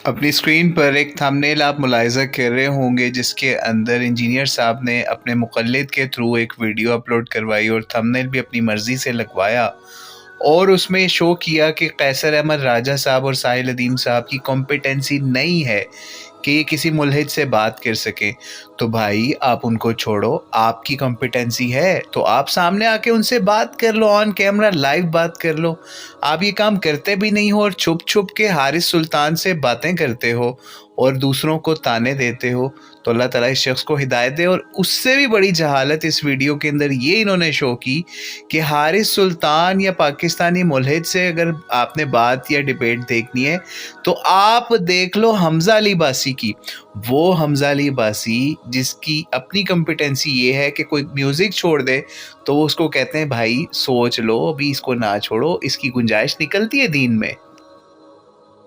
अपनी स्क्रीन पर एक थंबनेल आप मुलाहिज़ा कर रहे होंगे जिसके अंदर इंजीनियर साहब ने अपने मुक़ल्लिद के थ्रू एक वीडियो अपलोड करवाई और थंबनेल भी अपनी मर्ज़ी से लगवाया और उसमें शो किया कि कैसर अहमद राजा साहब और साहिल अदीम साहब की कॉम्पिटेंसी नहीं है कि ये किसी मुल्हिद से बात कर सकें। तो भाई आप उनको छोड़ो, आपकी कॉम्पिटेंसी है तो आप सामने आके उनसे बात कर लो, ऑन कैमरा लाइव बात कर लो। आप ये काम करते भी नहीं हो और छुप छुप के हारिस सुल्तान से बातें करते हो और दूसरों को ताने देते हो। तो अल्लाह ताला इस शख्स को हिदायत दे। और उससे भी बड़ी जहालत इस वीडियो के अंदर ये इन्होंने शो की कि हारिस सुल्तान या पाकिस्तानी मुल्हिद से अगर आपने बात या डिबेट देखनी है तो आप देख लो हमजा अली बासी की। वो हमजा अली बासी जिसकी अपनी कॉम्पिटेंसी ये है कि कोई म्यूज़िक छोड़ दे तो वो उसको कहते हैं भाई सोच लो, अभी इसको ना छोड़ो, इसकी गुंजाइश निकलती है दीन में।